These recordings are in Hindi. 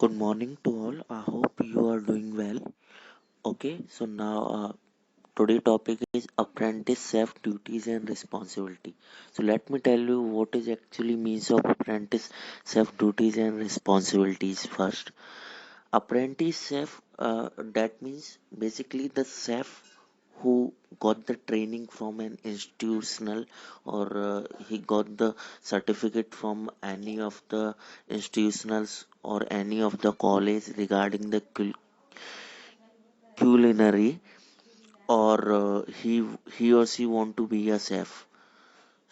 Good morning to all. I hope you are doing well. Okay, so now today topic is apprentice self duties and responsibility. So let me tell you what is actually means of apprentice self duties and responsibilities first. Apprentice self that means basically the chef who got the training from an institutional or he got the certificate from any of the institutionals or any of the college regarding the culinary or he or she want to be a chef,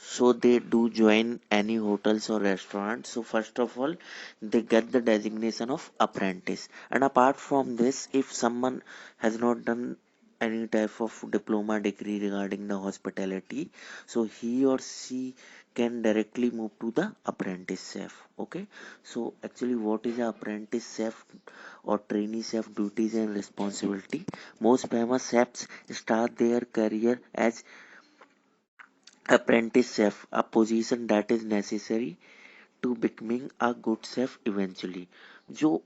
so they do join any hotels or restaurants. So first of all they get the designation of apprentice, and apart from this, if someone has not done any type of diploma degree regarding the hospitality, so he or she can directly move to the apprentice chef. Okay, so actually what is a apprentice chef or trainee chef duties and responsibility? Most famous chefs start their career as apprentice chef, a position that is necessary to becoming a good chef eventually. जो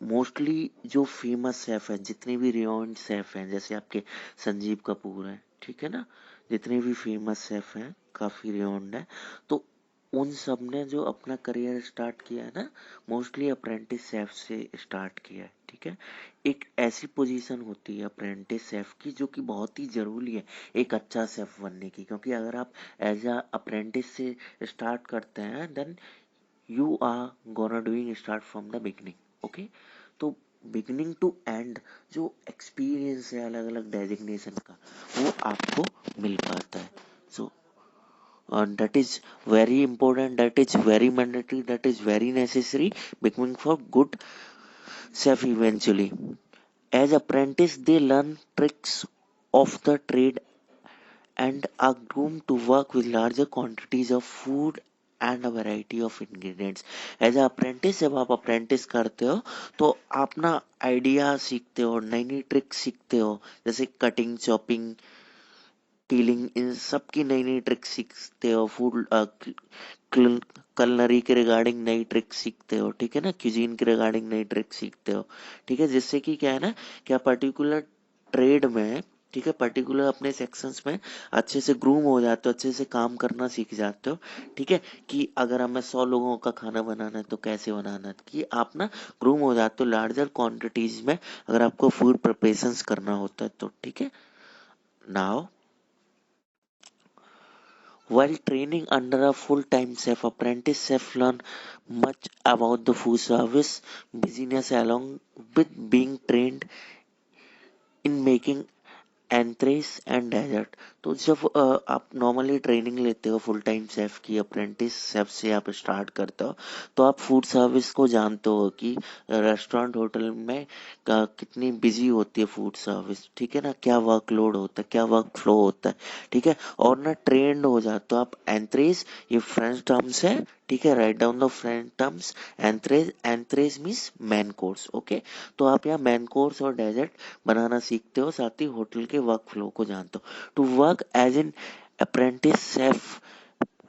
मोस्टली जो फेमस शेफ हैं, जितने भी रिनाउंड शेफ हैं, जैसे आपके संजीव कपूर हैं, ठीक है ना, जितने भी फेमस शेफ हैं काफी रिनाउंड है, तो उन सब ने जो अपना करियर स्टार्ट किया है ना, मोस्टली अप्रेंटिस शेफ से स्टार्ट किया है। ठीक है, एक ऐसी पोजीशन होती है अप्रेंटिस शेफ की जो कि बहुत ही जरूरी है एक अच्छा शेफ बनने की, क्योंकि अगर आप एज अ अप्रेंटिस से स्टार्ट करते हैं then you are gonna doing start from the beginning. Okay, तो बिगनिंग टू एंड जो एक्सपीरियंस है अलग अलग डेजिग्नेशन का, वो आपको मिल पाता है। सो that is very important, that is very mandatory, that is very necessary becoming for good chef eventually. As apprentice they learn tricks of the trade and are groomed to work with larger quantities of food and a variety of ingredients. As a apprentice जब आप अप्रेंटिस करते हो तो आप ना आइडिया सीखते हो, नई नई ट्रिक्स सीखते हो, जैसे कटिंग, चॉपिंग, पीलिंग, इन सब की नई नई ट्रिक्स सीखते हो। फूड कलनरी के रिगार्डिंग नई ट्रिक्स सीखते हो, ठीक है ना, क्यूजीन के रिगार्डिंग नई ट्रिक्स सीखते हो। ठीक है, जिससे कि क्या है ना, क्या पर्टिकुलर ट्रेड में, ठीक है, पर्टिकुलर अपने सेक्शंस में अच्छे से ग्रूम हो जाते हो, अच्छे से काम करना सीख जाते हो। ठीक है, कि अगर हमें 100 लोगों का खाना बनाना है तो कैसे बनाना है, कि आप ना ग्रूम हो जाते हो लार्जर क्वांटिटीज में अगर आपको फूड प्रिपरेशंस करना होता है तो। ठीक है, now while training under a full-time chef, apprentice chefs learn much about the food service business along with being trained in making entrees and dessert. तो जब आप नॉर्मली ट्रेनिंग लेते हो फुल टाइम शेफ की, अप्रेंटिस शेफ से आप स्टार्ट करते हो, तो आप फूड सर्विस को जानते हो कि रेस्टोरेंट होटल में कितनी बिजी होती है फूड सर्विस। ठीक है ना, क्या वर्कलोड होता है, क्या वर्क फ्लो होता है। ठीक है, और ना ट्रेंड हो जाते हो आप। एंट्रेस ये फ्रेंच टर्म्स है, ठीक है, right down the French terms. Entrees, entrees means main course. Okay, तो आप यहाँ मेन कोर्स और डेजर्ट बनाना सीखते हो, साथ ही होटल के वर्क फ्लो को जानते हो। To work as an apprentice chef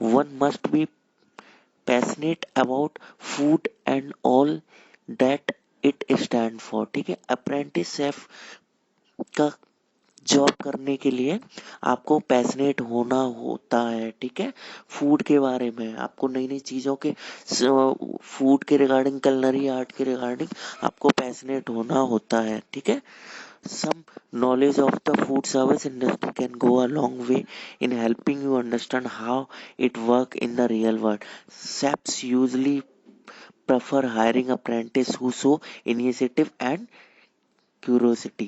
one must be passionate about food and all that it stand for. ठीक है, अप्रेंटिस शेफ का जॉब करने के लिए आपको पैशनेट होना होता है। ठीक है, फूड के बारे में आपको नई नई चीजों के, फूड के रिगार्डिंग, कलनरी आर्ट के रिगार्डिंग आपको पैशनेट होना होता है। ठीक है, some knowledge of the food service industry can go a long way in helping you understand how it works in the real world. Chefs usually prefer hiring apprentices who show initiative and curiosity।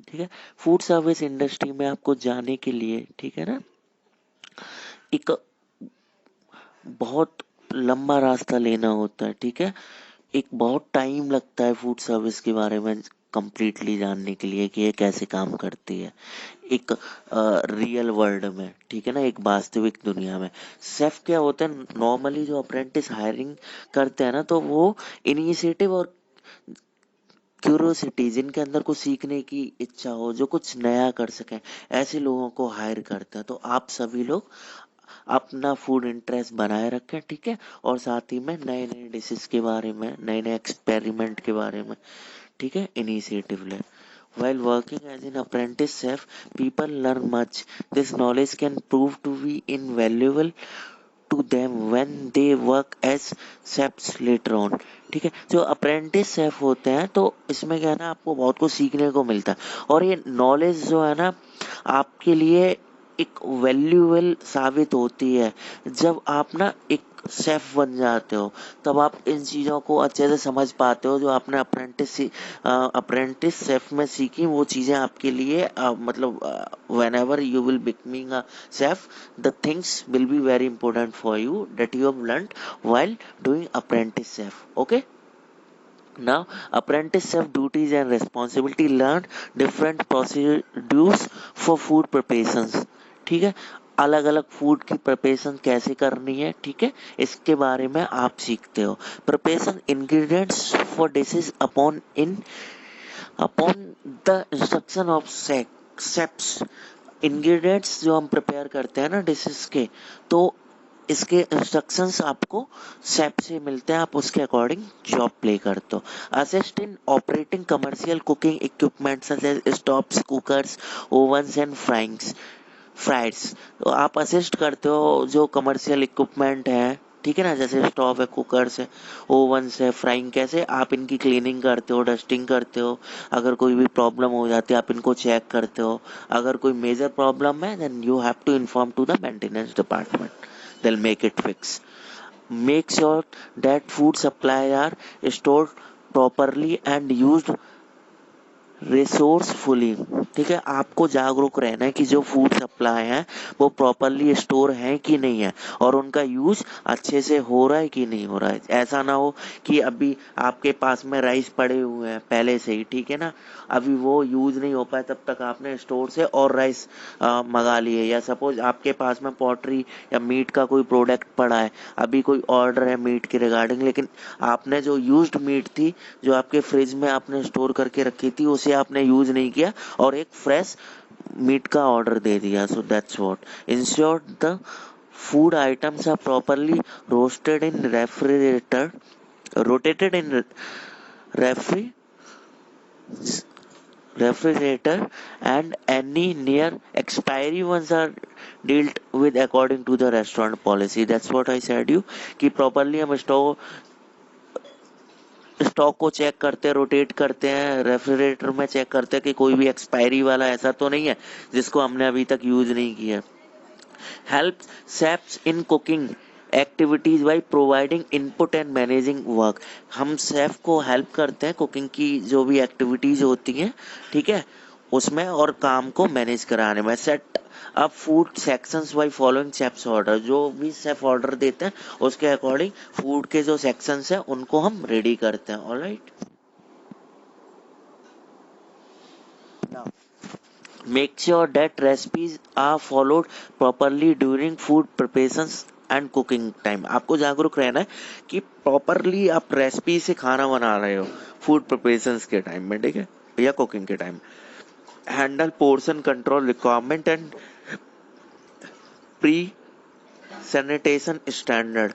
ठीक है, फूड सर्विस इंडस्ट्री में आपको जाने के लिए, ठीक है ना, एक बहुत लंबा रास्ता लेना होता है। ठीक है, एक बहुत टाइम लगता है फूड सर्विस के बारे में कंप्लीटली जानने के लिए कि ये कैसे काम करती है एक रियल वर्ल्ड में। ठीक है ना, एक वास्तविक दुनिया में। शेफ क्या होता है, नॉर्मली जो अप्रेंटिस हायरिंग करते हैं ना, तो वो इनिशिएटिव और क्यूरोसिटी, जिनके अंदर कुछ सीखने की इच्छा हो, जो कुछ नया कर सके, ऐसे लोगों को हायर करता है। तो आप सभी लोग अपना फूड इंटरेस्ट बनाए रखें, ठीक है, और साथ ही में नए नए डिशेस के बारे में, नए नए एक्सपेरिमेंट के बारे में, ठीक है, इनिशिएटिव लें. While working as an apprentice chef, people learn much. This knowledge can prove to be invaluable to them when they work as chefs later on. ठीक है, जो अप्रेंटिस शेफ होते हैं तो इसमें क्या है ना, आपको बहुत कुछ सीखने को मिलता है, और ये नॉलेज जो है ना आपके लिए एक वैल्यूएबल साबित होती है. जब आप ना एक शेफ बन जाते हो तब आप इन चीज़ों को अच्छे से समझ पाते हो, जो आपने अप्रेंटिस शेफ में सीखी वो चीज़ें आपके लिए मतलब when ever you will becoming a chef, the things will be very important for you that you have learned while doing apprentice chef. Okay, now apprentice chef duties and responsibility. Learn different procedures for food preparations. ठीक है, अलग अलग फूड की प्रिपरेशन कैसे करनी है, ठीक है, इसके बारे में आप सीखते हो. Preparation ingredients for dishes upon the instruction of chefs. Ingredients जो हम प्रिपेयर करते हैं ना डिशेस के, तो इसके इंस्ट्रक्शंस आपको शेफ से मिलते हैं, आप उसके अकॉर्डिंग जॉब प्ले करते हो. Assist in operating commercial cooking equipment such as stoves, cookers, ovens and fryers. तो आप असिस्ट करते हो जो कमर्शियल इक्विपमेंट है, ठीक है ना, जैसे स्टोव है, कुकर्स है, ओवन्स है, फ्राइंग, कैसे आप इनकी क्लीनिंग करते हो, डस्टिंग करते हो. अगर कोई भी प्रॉब्लम हो जाती है आप इनको चेक करते हो. अगर कोई मेजर प्रॉब्लम है then you have to inform to the maintenance department, they'll make it fix. Make sure that food supplies are stored properly and used रिसोर्सफुली. ठीक है, आपको जागरूक रहना है कि जो फूड सप्लाई है वो प्रॉपरली स्टोर है कि नहीं है, और उनका यूज अच्छे से हो रहा है कि नहीं हो रहा है. ऐसा ना हो कि अभी आपके पास में राइस पड़े हुए हैं पहले से ही, ठीक है ना, अभी वो यूज नहीं हो पाए तब तक आपने स्टोर से और राइस मंगा लिए. या सपोज आपके पास में पोल्ट्री या मीट का कोई प्रोडक्ट पड़ा है, अभी कोई ऑर्डर है मीट के रिगार्डिंग, लेकिन आपने जो यूज्ड मीट थी जो आपके फ्रिज में आपने स्टोर करके रखी थी उसे आपने यूज नहीं किया और एक फ्रेश मीट का ऑर्डर दे दिया. So that's what. Ensure the food items are properly roasted in rotated in refri, refrigerator, and any near expiry ones are dealt with according to the restaurant policy. That's what I said you कि properly हम स्टॉक को चेक करते हैं, रोटेट करते हैं, रेफ्रिजरेटर में चेक करते हैं कि कोई भी एक्सपायरी वाला ऐसा तो नहीं है जिसको हमने अभी तक यूज नहीं किया. Help chefs in cooking activities by providing input and managing work. हम शेफ को हेल्प करते हैं कुकिंग की जो भी एक्टिविटीज होती हैं, ठीक है, उसमें और काम को मैनेज कराने में. सेट अब food sections by following chefs order. जो भी शेफ ऑर्डर देते हैं उसके अकॉर्डिंग फूड के जो सेक्शंस हैं उनको हम रेडी करते हैं. Alright, now make sure that recipes are followed properly during food preparations and cooking time. आपको जागरूक रहना है कि प्रॉपरली आप रेसिपी से खाना बना रहे हो फूड प्रिपरेशंस के टाइम में, ठीक है, या कुकिंग के time. Handle portion control requirement and pre sanitation standard.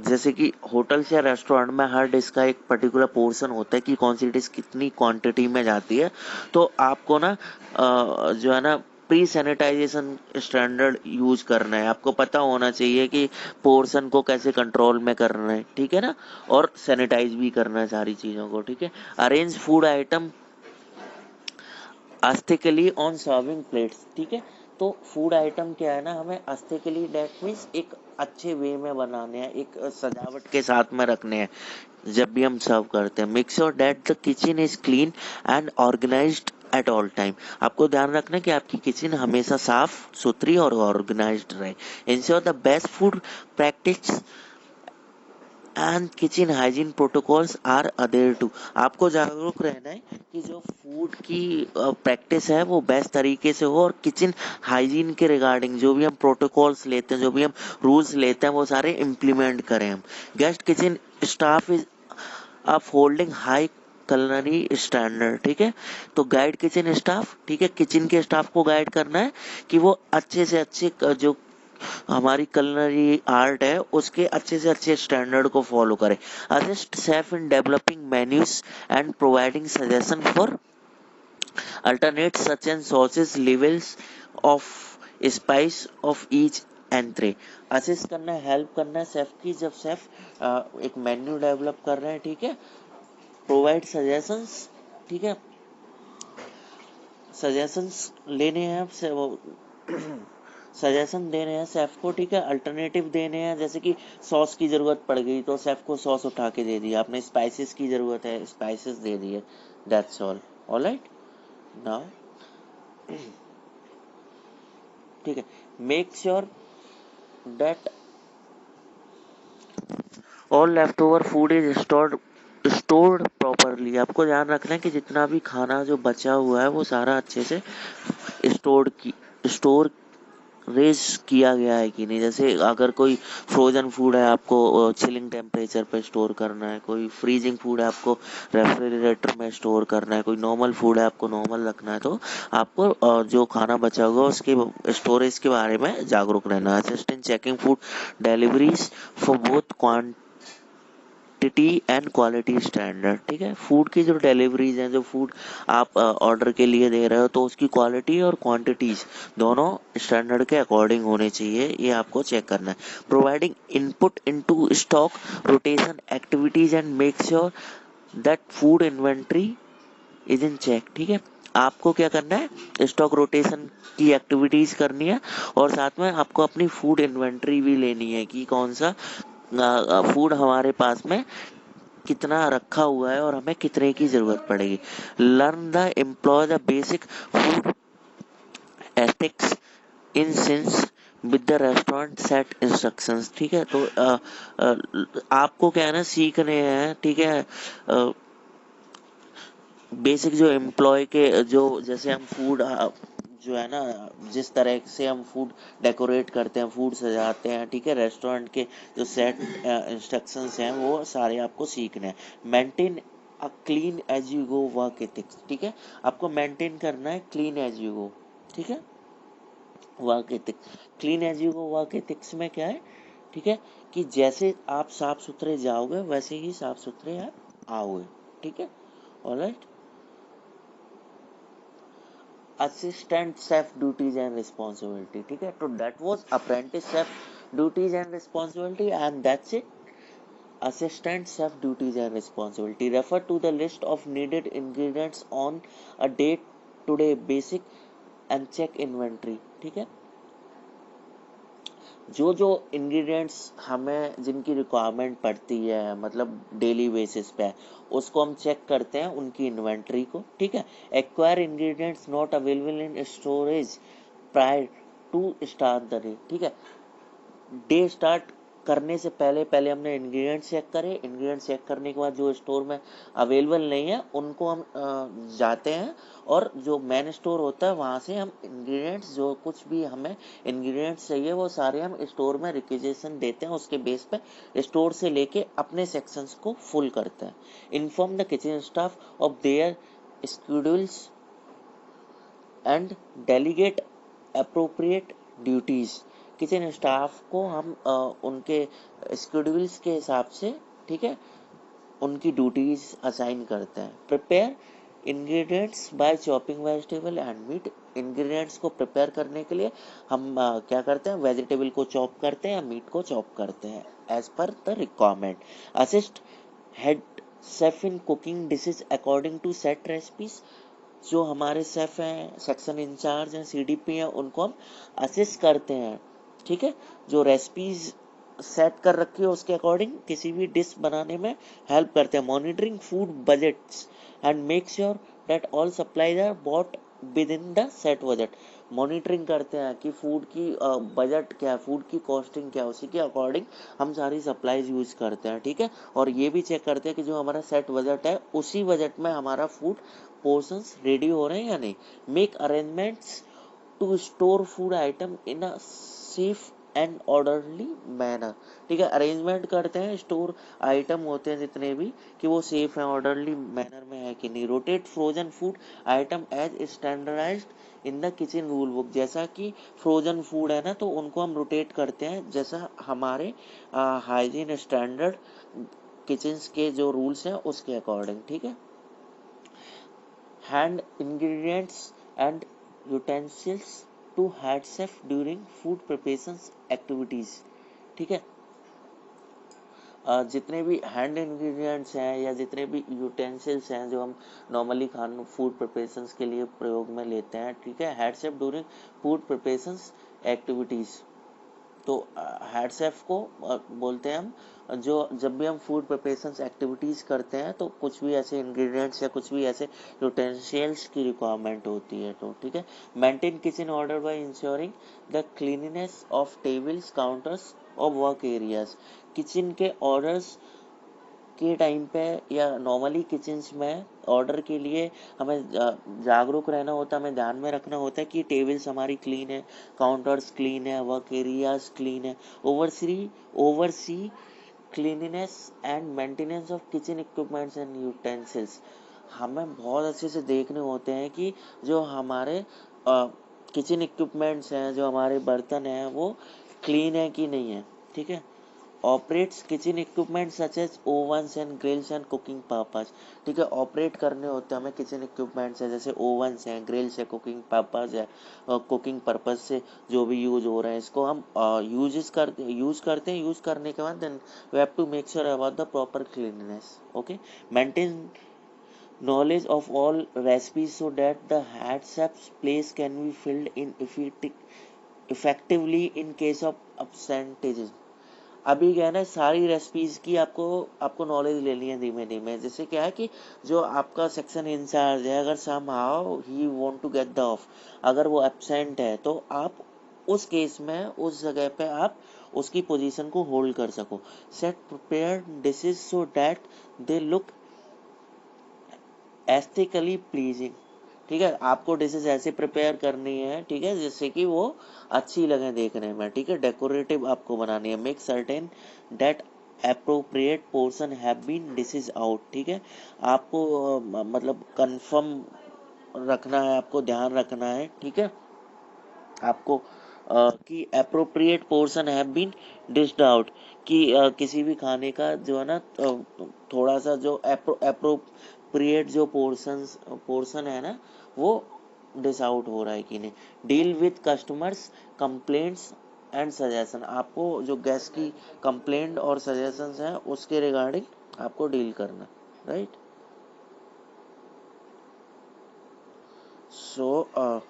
जैसे कि होटल्स या रेस्टोरेंट में हर डिश का एक पर्टिकुलर पोर्शन होता है कि कौन सी डिश कितनी क्वांटिटी में जाती है. तो आपको ना जो है ना प्री सैनिटाइजेशन स्टैंडर्ड यूज करना है. आपको पता होना चाहिए कि पोर्शन को कैसे कंट्रोल में करना है, ठीक है ना, और सैनिटाइज भी करना है सारी चीजों को, ठीक है. Arrange food item aesthetically on serving plates. ठीक है, तो फूड आइटम क्या है ना, हमें एस्थेटिकली दैट मीन्स एक अच्छे वे में बनाने हैं, एक सजावट के साथ में रखने हैं जब भी हम सर्व करते हैं. Make sure that the kitchen is clean and organised at all time. आपको ध्यान रखना है कि आपकी किचन हमेशा साफ सुथरी और ऑर्गेनाइज्ड रहे. Ensure the best food practice and kitchen hygiene protocols are adhered to. आपको जागरूक रहना है कि जो फूड की प्रैक्टिस है वो बेस्ट तरीके से हो, और किचन हाइजीन के रिगार्डिंग जो भी हम प्रोटोकॉल्स लेते हैं, जो भी हम रूल्स लेते हैं वो सारे इम्प्लीमेंट करें हम. Guest kitchen staff is up holding high culinary standard. ठीक है, तो गाइड किचन स्टाफ, ठीक है, किचन के स्टाफ को गाइड करना है कि वो अच्छे से अच्छे जो हमारी culinary आर्ट है उसके अच्छे से अच्छे स्टैंडर्ड को फॉलो करें. Assist chef in developing menus and providing suggestion for alternates such as sauces, levels of spice of each entree. Assist करना है, हेल्प करना है शेफ की. जब शेफ एक मेन्यू डेवलप कर रहे हैं, ठीक है, प्रोवाइड सजेशंस, ठीक है, सजेशंस लेने हैं आपसे, वो सजेशन देने हैं शेफ को, ठीक है, अल्टरनेटिव देने हैं. जैसे कि सॉस की जरूरत पड़ गई तो शेफ को सॉस उठा के दे दिया आपने, स्पाइसेस की जरूरत है स्पाइसेस दे दिए. That's all. ऑलराइट. नाउ ठीक है, make sure that all left over food is stored properly. आपको ध्यान रखना है कि जितना भी खाना जो बचा हुआ है वो सारा अच्छे से स्टोर रेज किया गया है कि नहीं. जैसे अगर कोई फ्रोजन फूड है आपको चिलिंग टेम्परेचर पे स्टोर करना है, कोई फ्रीजिंग फूड है आपको रेफ्रिजरेटर में स्टोर करना है, कोई नॉर्मल फूड है आपको नॉर्मल रखना है, तो आपको जो खाना बचा होगा उसके स्टोरेज के बारे में जागरूक रहना है. Assist in checking food deliveries for both quantity and quality standard. ठीक है, फूड की जो डिलीवरीज हैं, जो फूड आप ऑर्डर के लिए दे रहे हो, तो उसकी क्वालिटी और क्वांटिटीज दोनों स्टैंडर्ड के अकॉर्डिंग होने चाहिए, ये आपको चेक करना है. Providing input into stock rotation activities and make sure that food inventory is in check. ठीक है, आपको क्या करना है, स्टॉक रोटेशन की एक्टिविटीज करनी है और साथ में आपको अपनी फूड इन्वेंट्री भी लेनी है कि कौन सा फूड हमारे पास में कितना रखा हुआ है और हमें कितने की जरूरत पड़ेगी. Learn the employ the basic food ethics in since with the restaurant set instructions. ठीक है, तो आपको क्या है ना, सीखने हैं. ठीक है, बेसिक जो एम्प्लॉय के जो, जैसे हम फूड जो है ना, जिस तरह से हम फूड डेकोरेट करते हैं, फूड सजाते हैं, ठीक है, रेस्टोरेंट के जो सेट इंस्ट्रक्शंस हैं वो सारे आपको सीखने हैं. Maintain a clean as you go work ethics. ठीक है, आपको मेंटेन करना है क्लीन एज यू गो. ठीक है, work ethics, clean as you go work ethics में क्या है, ठीक है, कि जैसे आप साफ सुथरे जाओगे वैसे ही साफ सुथरे आप आओगे. ठीक है, alright. Assistant chef duties and responsibility. ठीक है, तो that was apprentice chef duties and responsibility and that's it. Assistant chef duties and responsibility refer to the list of needed ingredients on a day to day basic and check inventory. ठीक है, जो जो इंग्रेडिएंट्स हमें जिनकी रिक्वायरमेंट पड़ती है, मतलब डेली बेसिस पे, उसको हम चेक करते हैं उनकी इन्वेंट्री को. ठीक है, acquire ingredients not available in storage prior to start the day. ठीक है, डे स्टार्ट करने से पहले पहले हमने इंग्रेडिएंट चेक करे. इंग्रेडिएंट चेक करने के बाद जो स्टोर में अवेलेबल नहीं है उनको हम जाते हैं और जो मेन स्टोर होता है वहां से हम इंग्रेडिएंट्स, जो कुछ भी हमें इंग्रेडिएंट्स चाहिए वो सारे हम स्टोर में रिक्विजिशन देते हैं. उसके बेस पे स्टोर से लेके अपने सेक्शंस को फुल करते हैं. Inform the kitchen staff of their schedules and delegate appropriate duties. Kitchen staff को हम उनके स्केड्यूल्स के हिसाब से, ठीक है, उनकी ड्यूटीज असाइन करते हैं. Prepare ingredients by chopping vegetable and meat. Ingredients को प्रिपेयर करने के लिए हम क्या करते हैं, वेजिटेबल को चॉप करते हैं या मीट को चॉप करते हैं as per the requirement. Assist head chef in cooking dishes according to set recipes. जो हमारे शेफ हैं, सेक्शन इंचार्ज हैं, सीडीपी हैं, उनको हम असिस्ट करते हैं. ठीक है, जो रेसिपीज सेट कर रखी है उसके अकॉर्डिंग किसी भी डिश बनाने में हेल्प करते हैं. Monitoring food budgets and make sure that all supplies are bought within the set budget. Monitoring करते हैं कि फूड की बजट क्या है, फूड की कॉस्टिंग क्या है, उसी के अकॉर्डिंग हम सारी सप्लाईज यूज करते हैं. ठीक है, और ये भी चेक करते हैं कि जो हमारा सेट बजट है उसी बजट में हमारा फूड पोर्शंस रेडी हो रहे हैं या नहीं. Make arrangements to store food item in a safe and orderly manner. ठीक है, अरेंजमेंट करते हैं, स्टोर आइटम होते हैं जितने भी कि वो सेफ है, ऑर्डरली मैनर में है कि नहीं। Rotate frozen food item as standardised in the kitchen rule book. जैसा कि फ्रोजन फूड है ना, तो उनको हम रोटेट करते हैं जैसा हमारे हाइजीन स्टैंडर्ड किचन के जो रूल्स हैं उसके अकॉर्डिंग। ठीक है, hand ingredients and utensils to head chef during food preparations activities। ठीक है, जितने भी हैंड इंग्रेडिएंट्स हैं या जितने भी यूटेंसिल्स हैं जो हम नॉर्मली खान फूड प्रिपरेशंस के लिए प्रयोग में लेते हैं, ठीक है, head chef during food preparations activities. तो हेड शेफ को बोलते हैं हम, जो जब भी हम फूड प्रिपरेशंस एक्टिविटीज करते हैं तो कुछ भी ऐसे इंग्रेडिएंट्स या कुछ भी ऐसे यूटेंसिल्स की रिक्वायरमेंट होती है। तो ठीक है, maintain kitchen order by ensuring the cleanliness of tables counters और वर्क एरियाज। किचन के ऑर्डर्स के टाइम पे या नॉर्मली किचन्स में ऑर्डर के लिए हमें जागरूक रहना होता है, हमें ध्यान में रखना होता है कि टेबल्स हमारी क्लीन है, काउंटर्स क्लीन है, वर्क एरियाज क्लीन है। Oversee cleanliness and maintenance of kitchen equipments and utensils. हमें बहुत अच्छे से देखने होते हैं कि जो हमारे किचन इक्विपमेंट्स हैं, जो हमारे बर्तन हैं, वो क्लीन है कि नहीं है। ठीक है, operates kitchen equipment such as ovens and grills and cooking purpose. ठीक है, ऑपरेट करने होते हैं हमें किचन इक्विपमेंट्स है, जैसे ओवंस हैं, ग्रिल्स है, कुकिंग पर्पज है, कुकिंग पर्पज से जो भी यूज हो रहे हैं इसको हम यूज करते हैं। यूज करने के बाद then we have to make sure about the proper cleanness. Okay, maintain knowledge of all recipes so that the head chef's place can be filled in effectively in case of absenteeism। अभी क्या है ना, सारी रेसिपीज की आपको आपको नॉलेज लेनी है धीमे धीमे। जैसे क्या है कि जो आपका सेक्शन इंचार्ज है, अगर somehow he want to get the off, अगर वो एब्सेंट है, तो आप उस केस में उस जगह पे आप उसकी पोजीशन को होल्ड कर सको। Set prepared dishes so that they look aesthetically pleasing. ठीक है, आपको डिशेज ऐसे प्रिपेयर करनी है, ठीक है, जिससे कि वो अच्छी लगे देखने में। ठीक है, डेकोरेटिव आपको बनानी है। Make certain that appropriate portion have been dishes out. ठीक है, आपको मतलब कंफर्म रखना है, आपको ध्यान रखना है। ठीक है, आपको कि appropriate portion have been dished out, कि किसी भी खाने का जो है ना, थोड़ा सा जो अप्रोप्रिएट जो पोर्शन है ना, वो डिश आउट हो रहा है कि नहीं। Deal with customers complaints and suggestion. आपको जो गेस्ट की कंप्लेंट और सजेशंस हैं उसके रिगार्डिंग आपको डील करना, right. So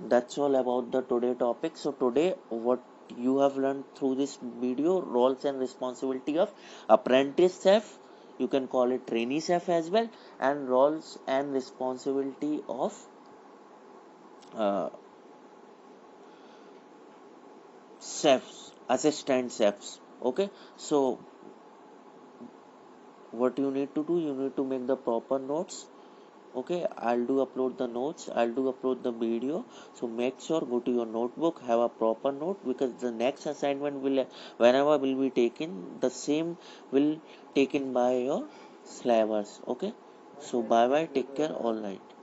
that's all about the today topic. So today what you have learned through this video: roles and responsibility of apprentice chef, you can call it trainee chef as well, and roles and responsibility of uh, chefs, assistant chefs. Okay, so what you need to do, you need to make the proper notes. Okay, I'll do upload the notes, I'll do upload the video. So make sure go to your notebook, have a proper note, because the next assignment will whenever will be taken, the same will taken by your syllabus. Okay, so bye bye, take care, all right.